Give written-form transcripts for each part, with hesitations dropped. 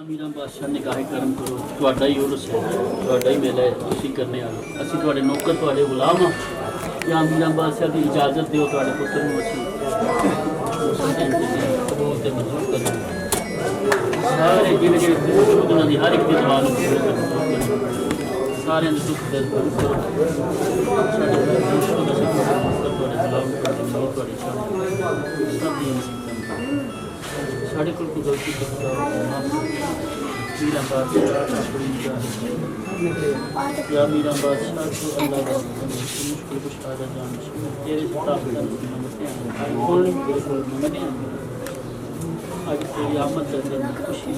ਮੀਰਾਂ ਬਾਦਸ਼ਾਹ ਨਿਗਾਹੇ ਕਰਮ ਕਰੋ, ਤੁਹਾਡਾ ਹੀ ਉਰਸ ਹੈ, ਤੁਹਾਡਾ ਹੀ ਮੇਲਾ ਹੈ, ਤੁਸੀਂ ਕਰਨੇ ਵਾਲੇ, ਅਸੀਂ ਤੁਹਾਡੇ ਨੌਕਰ, ਤੁਹਾਡੇ ਗੁਲਾਮ ਹਾਂ। ਜਾਂ ਮੀਰਾਂ ਬਾਦਸ਼ਾਹ ਦੀ ਇਜਾਜ਼ਤ ਦਿਓ, ਤੁਹਾਡੇ ਪੁੱਤਰ ਨੂੰ ਅਸੀਂ ਕਬੂਲ ਤੇ ਮਨਜ਼ੂਰ ਕਰਾਂਗੇ। ਸਾਰੇ ਜਿਹੜੇ ਜਿਹੜੇ ਉਹਨਾਂ ਦੀ ਹਰ ਇੱਕ ਦੀ ਦੁਆ ਨੂੰ ਕਬੂਲ ਤੇ ਮਨਜ਼ੂਰ ਕਰੋ, ਸਾਰਿਆਂ ਦੇ ਦੁੱਖ ਦਰਦ ਦੂਰ ਕਰੋ। ਸਾਡੇ ਤੁਹਾਡੇ ਗੁਲਾਮ ਤੁਹਾਡੀ ਸਭ ਦੀਆਂ साढ़े को गलती मीरा बादशाह या मीरा बादशाह को अल्लाह का मुश्किल कुछ आ जान तेरे साथ आज तेरी आमद का दिन खुशी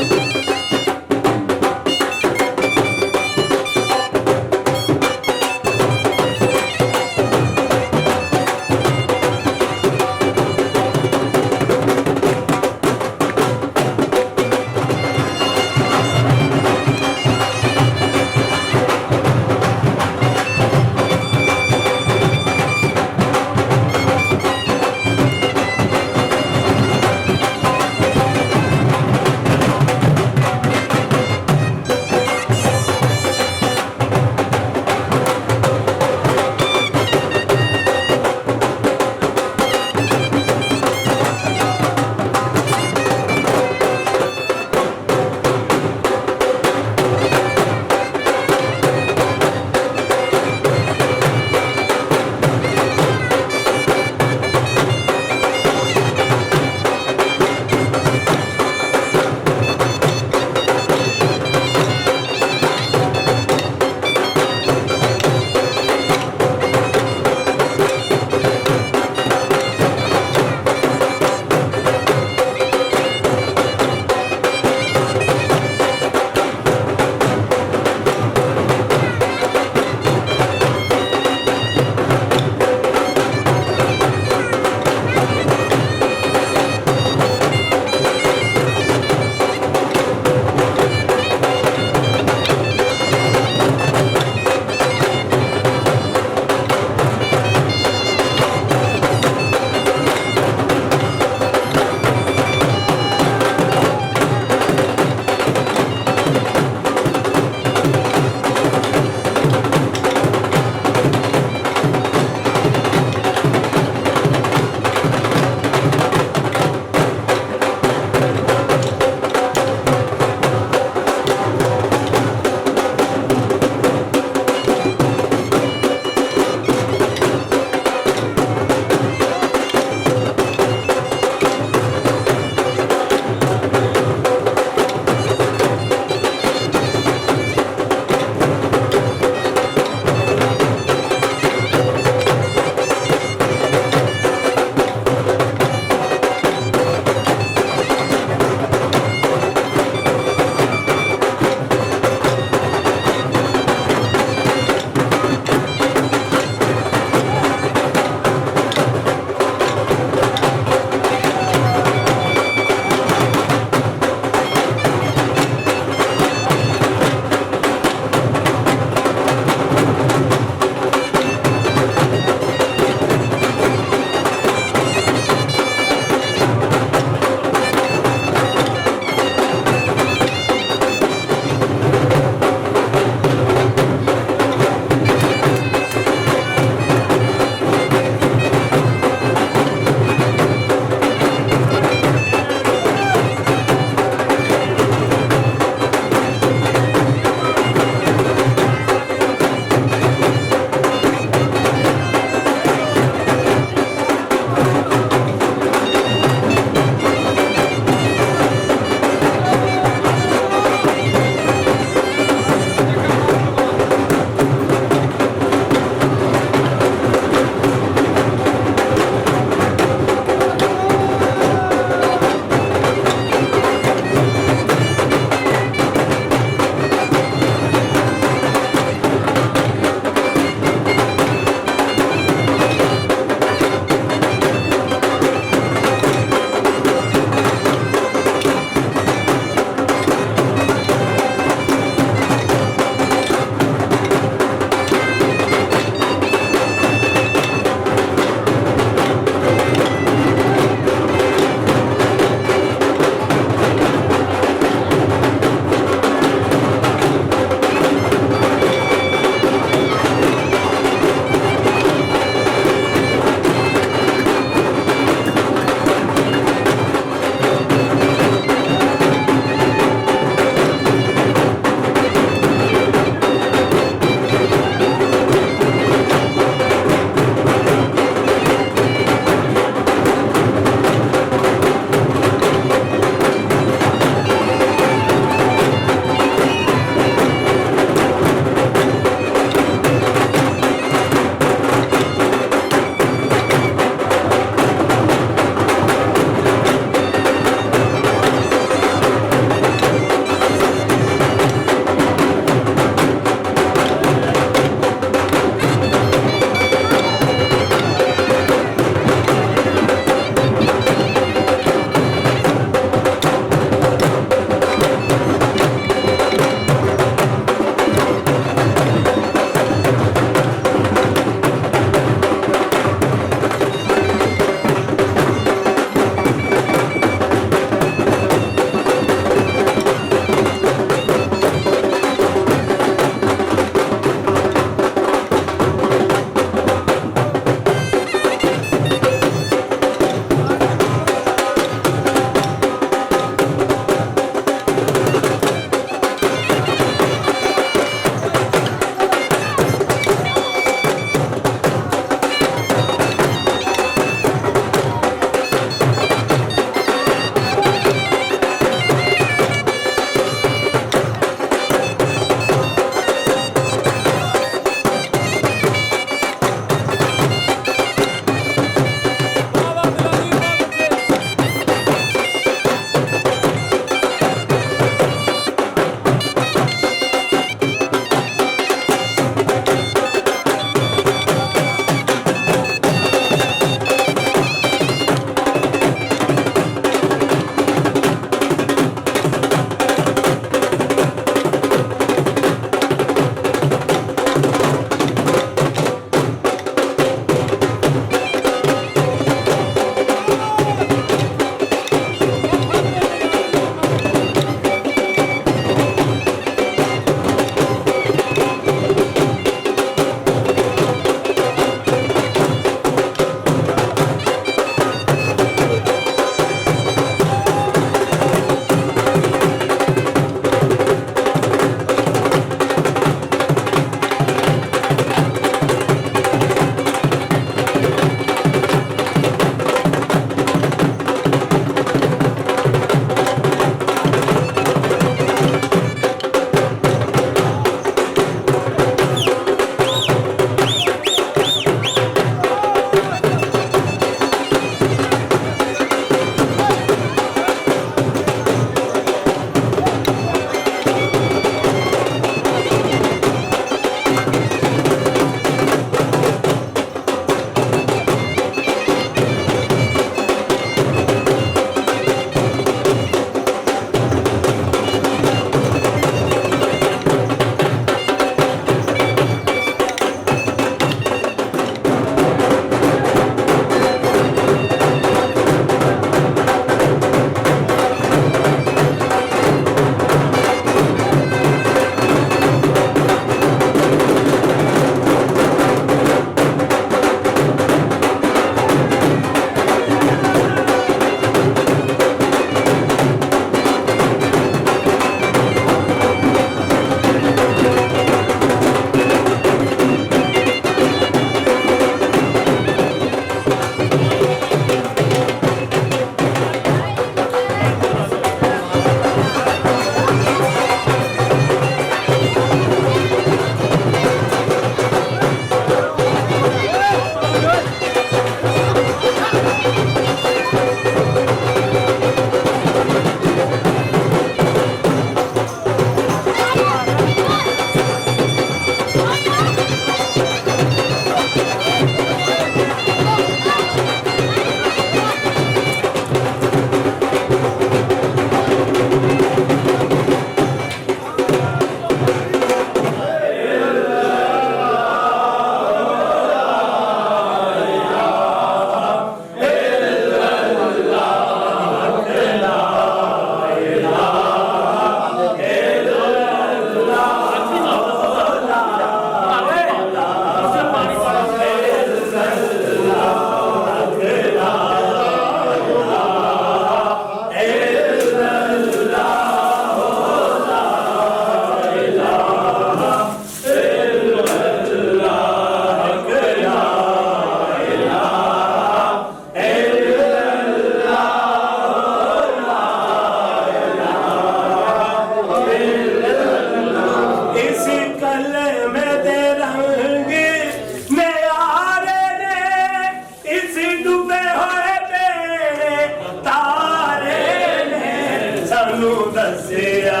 दसिया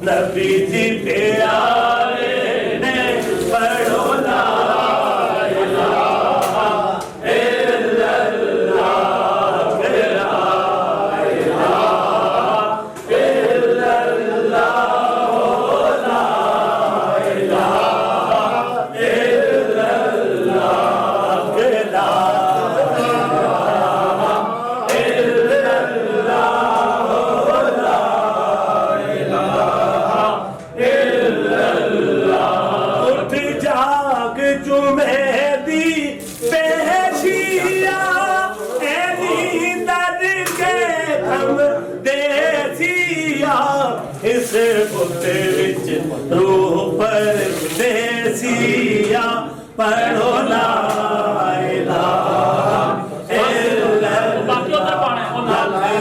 नबी जी प्यारे ने पढ़ो ला इलाहा इल्लल्लाह ला इलाहा इल्लल्लाह ला इलाहा इल्लल्लाह ला इस बुते विच रूह परदेसिया पढ़ो ला इलाहा इल्लल्लाह बाकी उधर पाना है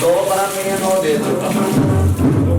दो बार में नो दे दो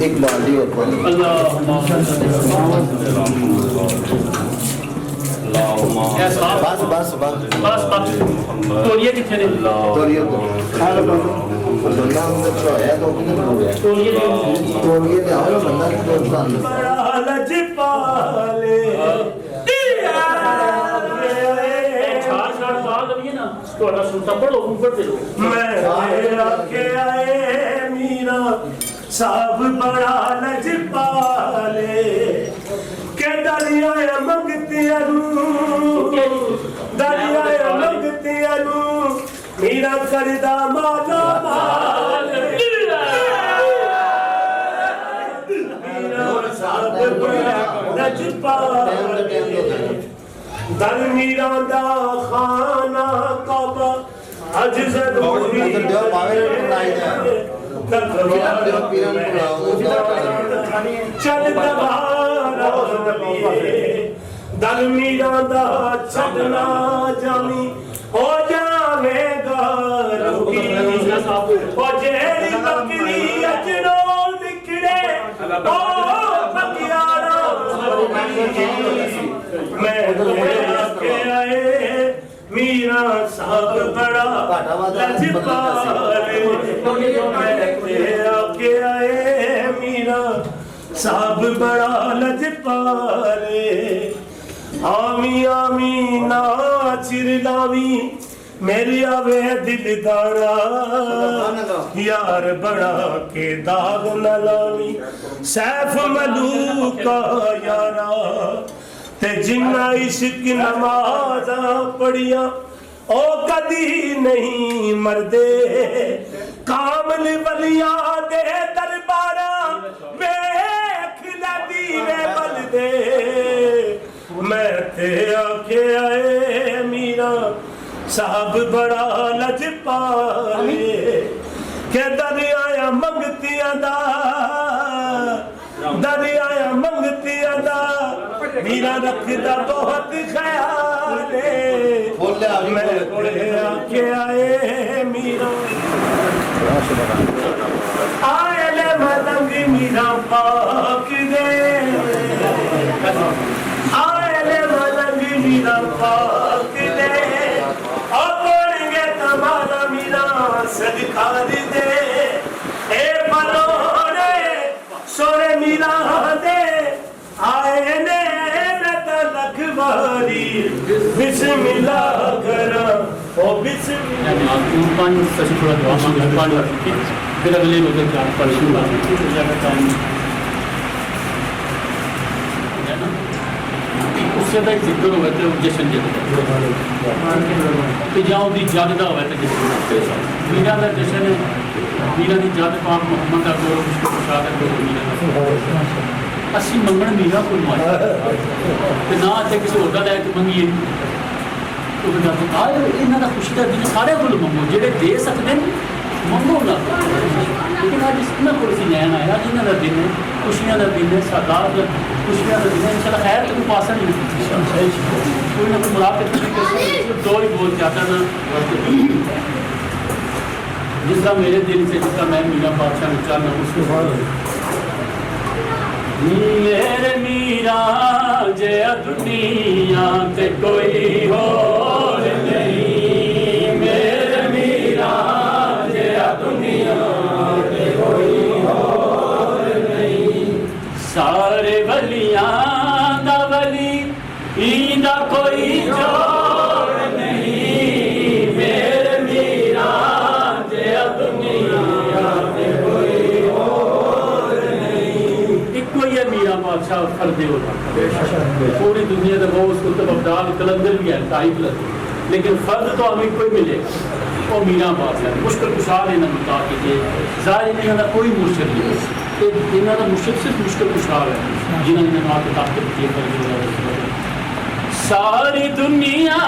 एक बाल्टी और बस बस बस बस तोड़िए कितने दिन तोड़िए तो दुनिया में तो है तो कितने हो गया तोड़िए ले आओ बंदा तोड़ता बड़ा लजपाले थोड़ा सुनता पढ़ो ऊपर से मैं आके आए मीरा सब बड़ा लजपाले के दलिया मंगतिया दलिया मंगतिया मीरा करदा माला मीरा सब बड़ा लजपाले दल मीरा दा खाना काबा अज जरूरी चल दल मीरा दा छड़ना जामी हो जावेगा जेड़ी बकरी अजनो निकले ओ बकियारा मैं के आए मीरा मीरा साहब बड़ा लजपाले आके आए मीरा साहब बड़ा लजपाले आमी आमी ना चिरलावी मेरी आवे दिलदारा यार बड़ा के दाग न लावी सैफ मलूका यारा ते जिन्ना इश्क नमाजा पढ़िया ओ कदी नहीं मरदे कामल वलिया दे दरबारा वेख लदी वे बलदे मैं ते आखे आए मीरा साहब बड़ा लजपाले के दरिया मंगतियां दा दरिया मंगतियां दा मीरा रखदा बहुत ख्याल मैं आके आए मीरा आए ले मलंग मीरा पाक दे आए ले मलंग मीरा पाक दे तुम्हारा मीरा सदकार दे ए बलोरे सोरे मीरा दे आए ने लखवारी बिस्मिल्लाह करा ओ बिस्मिल्लाह पानी सच थोड़ा दुआ मांगे पानी फिर अगले रोजे क्या पढ़ शुरू उससे तो जिक्र होगा तो जश्न तो जाओ दी जगदा होगा तो जश्न मीरा का जश्न मीरा की जग पाक मोहम्मद का गौरव उसको प्रसाद है मीरा असी मंगण मीरा को मारे ना इतने किसी होर का लैके मंगीए तो इन्हों का खुशी का दिन सारे को मंगो जेडे दे सकते हैं मंगो ना लेकिन अज इन्होंने को लैन आया इन्हों का दिन है खुशियां का दिन है सरदार खुशियां का दिन है इंशाल्लाह खैर तो पासा नहीं कोई ना कोई मुलाकात दो ही बोल जाता ना जिस तरह मेरे दिल से जिसका मैं मीरा बादशाह उच्चारना उसके बाद मेरे मीरा जय दुनिया ते कोई और नहीं मेरे मीरा जय दुनिया ते कोई और नहीं सारे वलियां दा वली इंदा कोई जोड़ नहीं मेरे मीरा जय दुनिया ते कोई मीरा बादशाह फर्दे होता पूरी दुनिया का वो उसको तब अब्दाल कलंदर भी है तारीफ लेकिन फर्द तो हमें कोई मिले वो मीरा बादशाह मुश्किल कुशाल इन्होंने बता कीजिए जाहिर इन्हों का कोई मुर्शिद नहीं इन्हों का मुर्शिद सिर्फ मुश्किल कुशाल है जिन्होंने आके ताकत दी सारी दुनिया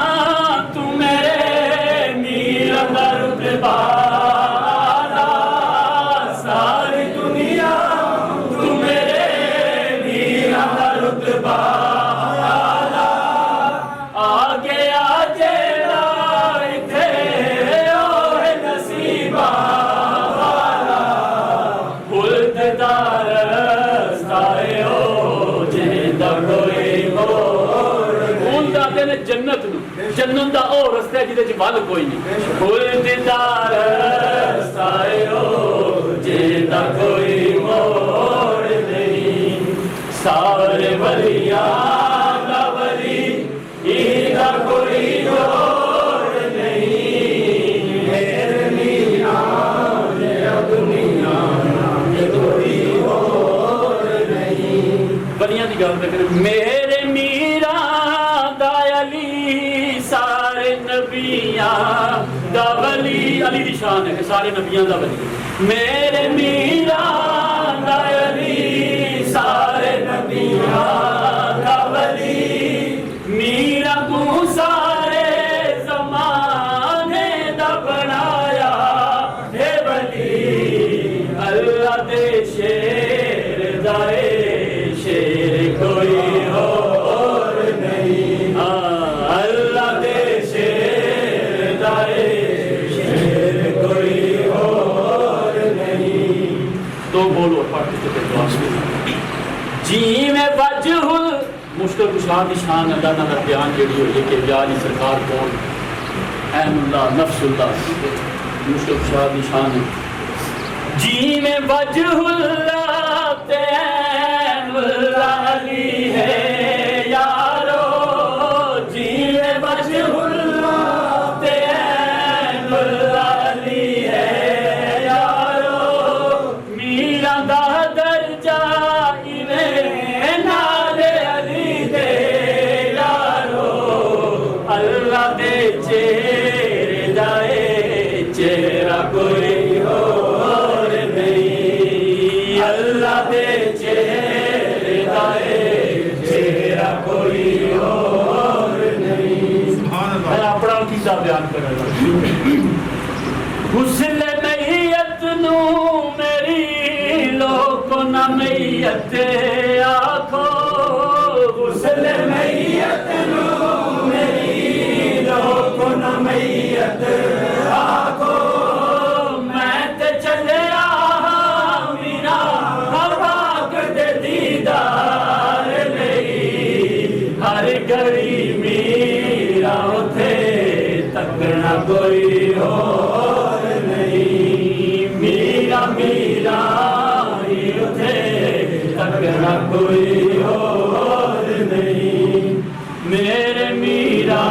तू मेरे मीरा का रुतबा सारी दुनिया तू मेरे आगे आजे थे ओए नसीबा वाला बुलदार साए ओ जेदा कोई मोर बुलदा ने जन्नत दा ओ रास्ता जिदे च वल कोई नहीं बुलदार साए ओ जेदा कोई मोर नहीं सारे वलियां दा वली इदा कोई और नहीं मेरे मीरा जय दुनिया ते कोई और नहीं वलियां दी गल कर मेरे मीरा दा अली सारे नबियां दा वली अली दी शान है कि सारे नबियां दा वली मेरे मीरा दा अली सारे नबियां का वली मीरा को सारे ज़माने दा बनाया है वली अल्लाह दे शेर दाए शेर कोई और नहीं अल्लाह दे शेर दाए शेर कोई और नहीं तो बोलो पढ़ते जी में वजहुल मुश्किल कुशाद की शान अल्लाह का बयान जी हुई है कि ब्याह की सरकार कौन ऐनुल्लाह नफ्सुल्लाह मुश्किल शाह की शान है जी में वजहुल्लाह तैनुल्लाह अली है यारो जी में वजहुल्लाह तैनुल्लाह अली है यारो मीरा दा दर्जा इवें नाले अली दे यारो अल्लाह दे चेहरे जाए चेहरा कोई और नहीं अल्लाह दे चेहरे जाए चेहरा कोई और नहीं मैं अपना कीता बयान करूंगा हुस्न मैयत नू मेरी लोको न मैयत आखो हुस्न मैयत नू मेरी लोको न मैयत आखो मैं ते चलिया मीरा पाक दे दीदार लई हर घड़ी मीरा उथे तकना कोई और नहीं मीरा मीरा ही उथे तकना कोई और नहीं मेरे मीरा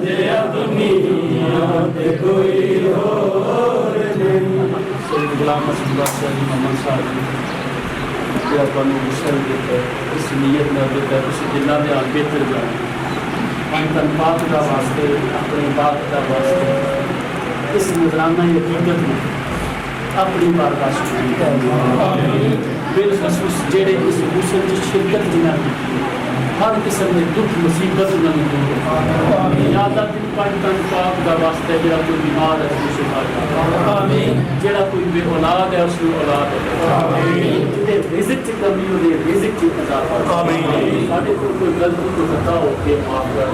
जे दुनिया ते कोई और नहीं सैयद गुलाम रसूलुल्लाह मोहम्मद साहब या कानून गुस्सा देता है इस नीयत में देता है उस जिला में आप बेहतर जाए तन पाक का वास्ते अपने बाप का वास्ते इस नजराना हकीकत में अपनी बारगाह बिलखसूस जेड़े इस गुस्से की शिरकत जिन्हें हर किस्म के दुख मुसीबत उन्होंने दूर यादा दिन तन पाक का वास्ते जरा कोई बीमार है उसको शिफा जरा कोई बे औलाद है उसको औलाद है रिज़्क़ की कमी हो रही है रिज़्क़ की इजाफा साडे को कोई गलती को खता हो के माफ कर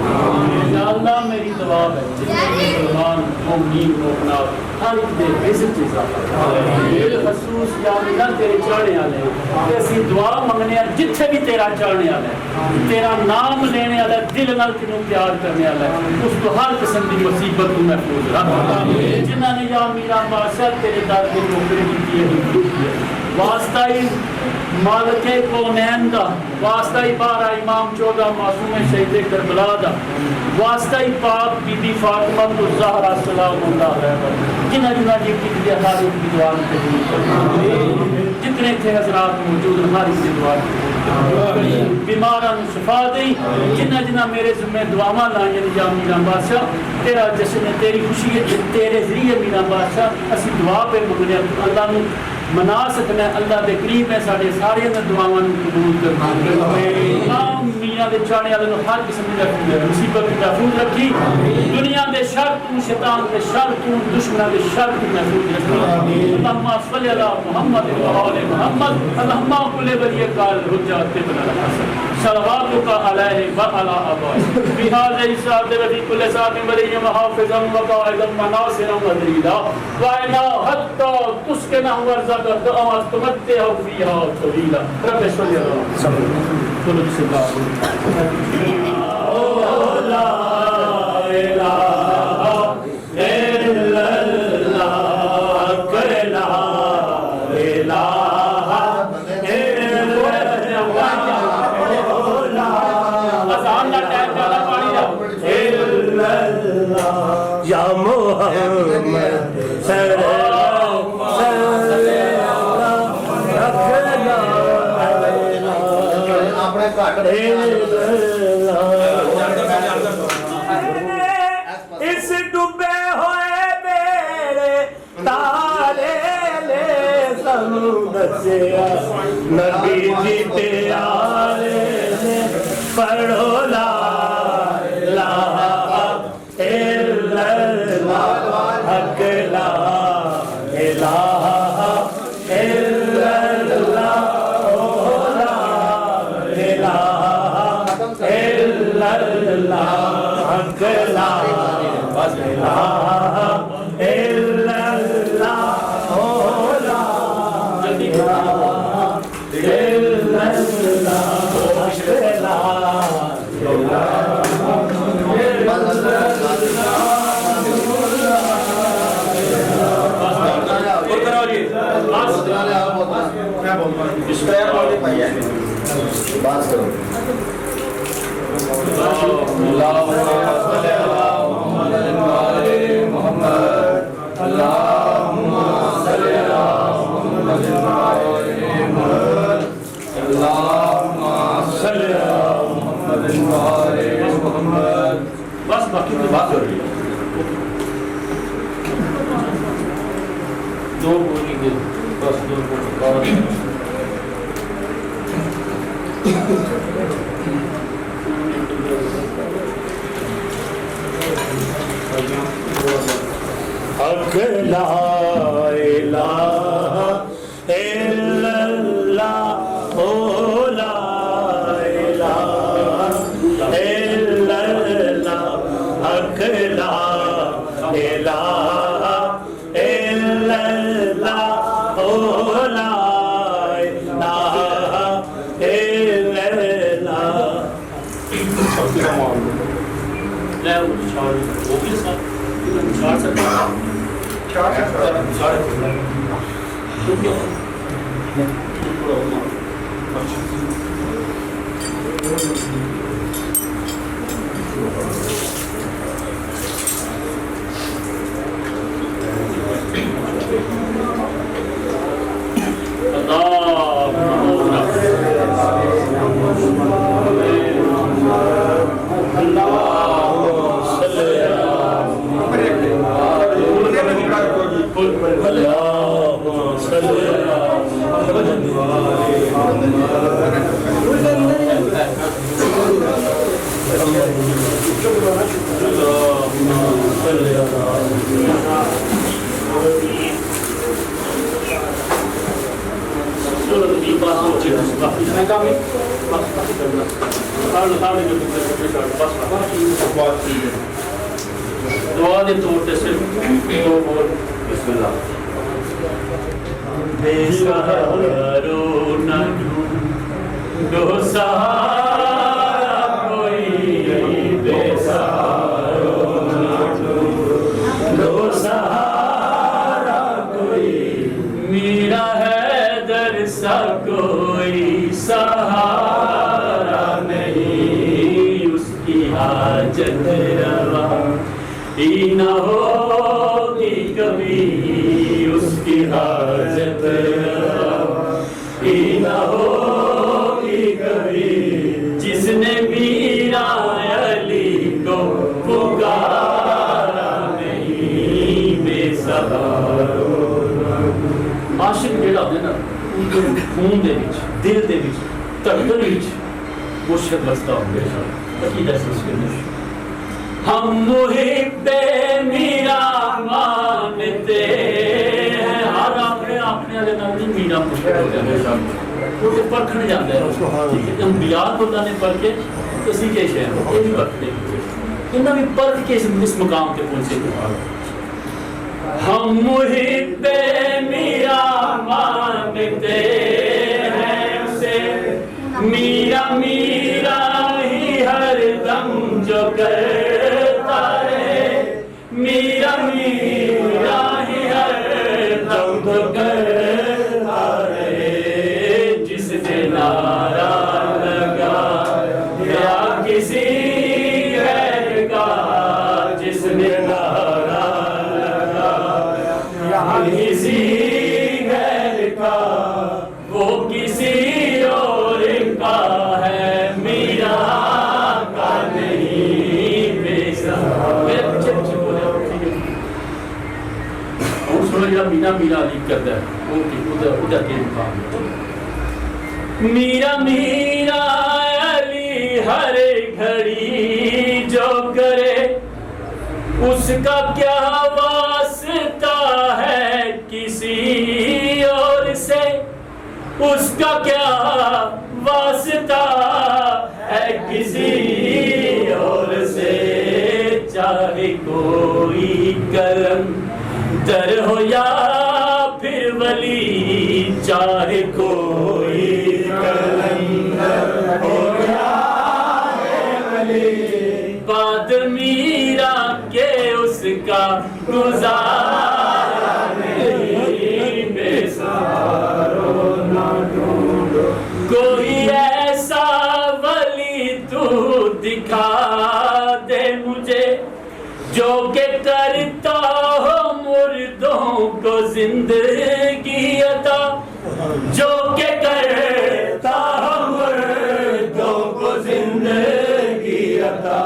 या अल्लाह मेरी दुआ है जितने मुसलमान मोमिन मोमिनात हर एक दे रिज़्क़ की इजाफा बिलखसूस या अल्लाह तेरे चाहने वाले ते ਅਸੀਂ दुआ मंगने जिथे भी तेरा चाहने वाला है तेरा नाम लेने वाला दिल नाल तेनू प्यार करने वाला है उसको हर किस्म की मुसीबत को महफूज रख जिन्होंने या मीरा बादशाह तेरे दर की नौकरी की है वास्ता ही मालिक कौनैन दा वास्ता ही 12 इमाम 14 मासूम शहीद करबला दा वास्ता ही पाक बीबी फातिमा तो ज़हरा सलामुल्लाह अलैहा जिन्हां जिन्हां जी की हर एक की दुआ कबूल कर जितने थे हजरात मौजूद हर एक की दुआ बीमारां नूं शिफा दे जिन्हां जिन्हां मेरे ज़िम्मे दुआवां लाईयां या मीरा बादशाह तेरा जश्न तेरी खुशी तेरे जरिए मीरा बादशाह असीं दुआ पे मंगने अल्लाह नूं मना सकना अल्लाह के करीब है साढ़े सारे दुआवां कबूल कर दुनिया के चाहने वाले हर किस्म की मुसीबत महफूज रखी दुनिया के शर तू शैतान के शर तू दुश्मन के शर तू महफूज रखी अल्लाहुम्मा सल्ली अला मुहम्मद व आले मुहम्मद अल्लाहुम्मा कुल वली काल हुज्जत बिन हसन सलवातुका अलैहि व अला अबाई बिहाज़ इसाद रफी कुल साब मरियम हाफिज़न व काइदन मनासिरन व दरीदा व इना हत्ता तुस्किना वर्ज़क दअवा तुमत्ते हो फीहा तवीला रब सल्ली अला कुल सिदा ओ ला इलाहा इल्लल्लाह कला इलाहा या मोहम्मद अपने घट इस डूबे हुए बेड़े तारे ले सानू दसिया नबी जी प्यारे ने पढ़ो ला इलाहा इल्लल्लाह हक ला इलाहा इल्लल्लाह ओ ला इलाहा इल्लल्लाह हक ला इलाहा इल्लल्लाह ओ ला इलाहा इल्लल्लाह हक ला बात करो बस बाकी की बात हो रही है दो बोली के बस दो हक ला इलाहा इल्लल्लाह ओ ला इलाहा इल्लल्लाह हक ला इलाहा इल्लल्लाह ओ ला इलाहा इल्लल्लाह ले वो भी साथ चार सकता दुआ दे तौर पे सिर्फ दो बोल बिस्मिल्लाह बेसहारो न ढूंढो सहारा कोई बेसहारो न ढूंढो सहारा कोई मेरा है दर सा कोई सहारा नहीं उसकी हाजत रवा ही न होगी कभी उसकी हाजत ही न होगी कभी जिसने मीरा अली को पुकारा नहीं बेसहारो आशिक जेड़ा होंदा ना उनके खून दे विच दिल दे विच धड़कन विच मुर्शिद बसता होंदा है अकीदा सिलसिले हम मुहिब्बे मीरा मानते हैं हर अपने वाले नाल नहीं मीरा मुश्किल हो जाता है वो तो परखण जाता है ठीक है हम बियाद होता ने पढ़ के इसी के शहर ये भी परखते इन्हें भी परख के इस मुकाम पे पहुंचे हम मुहिब्बे मीरा मानते हैं उसे मीरा मीरा ही हर दम जो करता है मीरा मीरा ही हर दम जो करता है जिसने नारा लगा या किसी गैर का जिसने नारा किसी गैर का वो किसी और का है मीरा का नहीं बेसहारा मेरे पीछे पीछे बोले ठीक है और सुनो जरा मीरा मीरा अली करता है वो उधर के मुकाम मीरा मीरा अली हर घड़ी जो करे उसका क्या वास्ता है किसी और से उसका क्या वास्ता है किसी और से चाहे कोई करम दर हो या फिर वली चाहे कोई कलंदर हो या वली बाद मीरा के उसका गुजारा नहीं बेसहारो ना ढूंढो कोई ऐसा दिखा दे मुझे जो के करता हो मुर्दों को जिंदगी अता, जो के करता हो मुर्दों को जिंदगी अता।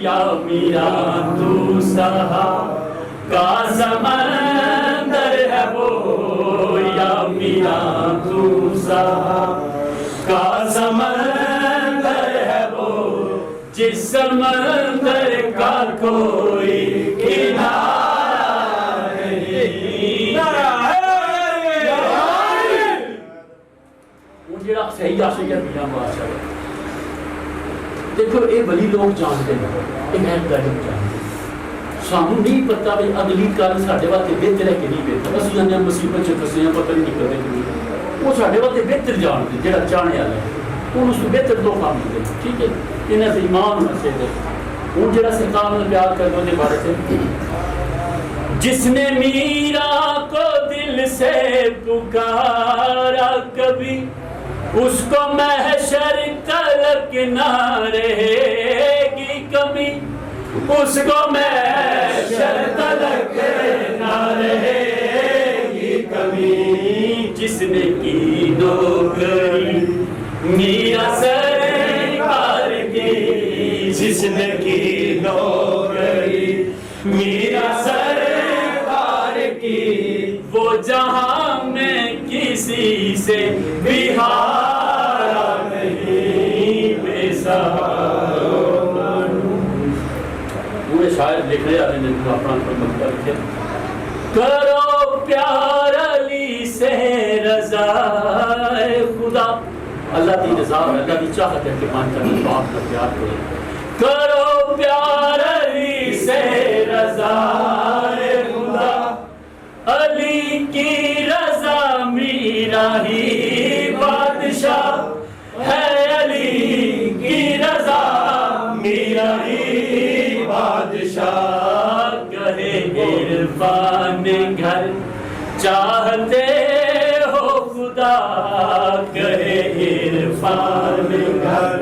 या मीरा तू सहा का समंदर है वो, या मीरा तू सहा का समंदर है वो, जिस समंदर का कोई किनारा नहीं। वो जेड़ा सही आशिक है मीरा बादशाह, देखो ये वली लोग जानते हैं, एक है गरीब जानते, सानू नहीं पता भी अगली कल साढ़े वास्ते बेहतर है कि नहीं बेहतर। असं जाने मुसीबत च फसे हैं, पता नहीं निकलते कि वो साढ़े वास्ते बेहतर जानते, जेड़ा चाहने वाला है उसको बेहतर तोहफा मिलते। ठीक है, इन्हें से ईमान होना चाहिए। हूँ जेड़ा सरकार में प्यार कर दो बारे से, जिसने मीरा को दिल से पुकारा कभी, उसको महशर तलक ना रहेगी कमी, उसको महशर तलक ना रहेगी कमी। जिसने की नौकरी मीरा सरकार की, जिसने की नौकरी मीरा सरकार की, वो जहां में किसी से बिहारा नहीं बेसहारा। पूरे शायर लिख रहे आने ने अपना लिखे, करो प्यार अली से रज़ाए खुदा, अल्लाह की रज़ा अल्लाह की चाहत है कि मान कर बाप का प्यार करो। करो प्यार अली से रज़ाए खुदा, अली की रज़ा मीरा ही बादशाह है, अली की रज़ा मीरा ही बादशाह। कहे इरफान घर चाहते हो खुदा, कहे इरफान घर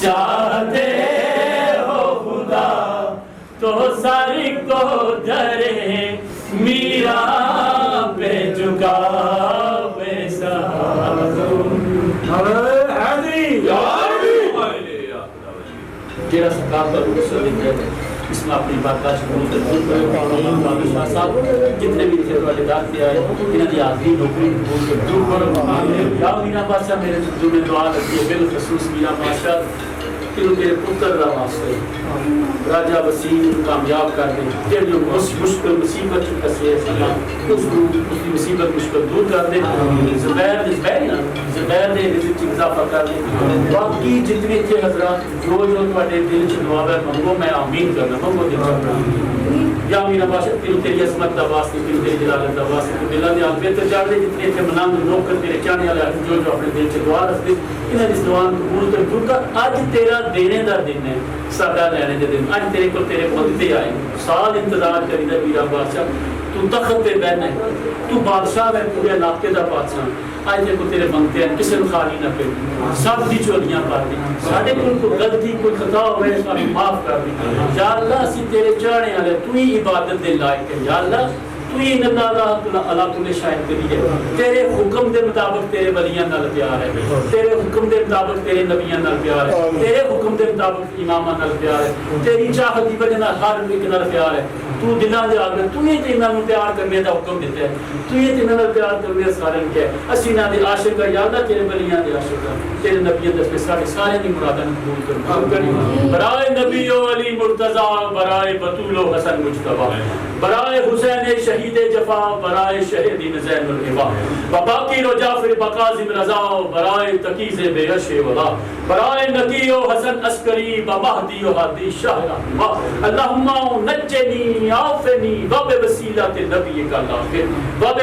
चाहते हो खुदा, तो सारी को धरे मीरा पे झुका बेसहारा। जेड़ा सरकार का रूप से इसमें अपनी बात का साहब जितने भी थे वालेदार थे आए, इन्होंने दी आखिरी नौकरी बोल के दूर करो। या मीरा बादशाह मेरे जो में दुआ करती है, बिल खसूस मीरा बादशाह तेरे मेरे पुत्र दा वास्ते राजा वसीम कामयाब कर दे, जेड़ी मुश्किल मुसीबत फसे सलाम उसकी मुसीबत मुश्किल दूर कर दे। ज़ुबैर दे रिज़्क़ में इजाफा कर दे। बाकी जितने थे हज़रात जो तुम्हारे दिल च दुआ है मंगो, मैं आमीन करना मंगो दिल च। या मीरा बादशाह तेरी अज़मत दा वास्ते, तेरी जलालत दा वास्ते दिलां दे आगे ते चढ़ दे, जितने थे मनांग नौकर तेरे चाहने वाले जो अपने दिल च दुआ रखते, इन्हां दी दुआ कबूल कर। क्योंकि अज तेरा देने का दिन है, साडा लेने के दिन। अज तेरे को तेरे बंदे आए, साल इंतजार करीदा मीरा बादशाह, तू तख्त पे बैठना है, तू बादशाह है पूरे इलाके का बादशाह। अज देखो तेरे बनते हैं, किसी को खाली ना पे सब दी चोलियां पा दी, साढ़े कोई गलती कोई खता होवे सानू माफ कर दी। या अल्लाह असीं तेरे चाहने वाले, तू ही इबादत दे लायक है। या अल्लाह तू ही अला कुल शायद करी है, तेरे हुक्म के मुताबिक तेरे वलियां नाल प्यार है, तेरे हुक्म के मुताबिक तेरे नबियां नाल प्यार है, तेरे हुक्म के मुताबिक इमामां नाल प्यार है, तेरी चाहत की वजह नाल हर एक नाल प्यार है। तू दिलां दे आगे तू ही इन्हां नूं प्यार करने का हुक्म दिता है, तू ही इन्हां नाल प्यार करने सारे नूं कहे असीं इन्हां दे आशिक है। या अल्लाह तेरे वलियां दे आशिक है, तेरे नबियां दे सारे सारे दी मुरादां नूं कबूल कर। बराए नबी ओ अली मुर्तजा, बराए बतूल ओ हसन मुजतबा, बराए हुसैन शहीद जफा, बराए शहीद ज़ैनुल इबा, बाकी रो जाफर बकाज़िम रज़ा, बराए तकीज़ बेअश वला, बराए नकी ओ हसन अस्करी, बमहदी ओ हादी शाह रहमा, अल्लाहुम्मा नज्जनी आफनी व बिवसीलत नबी का लाफिर व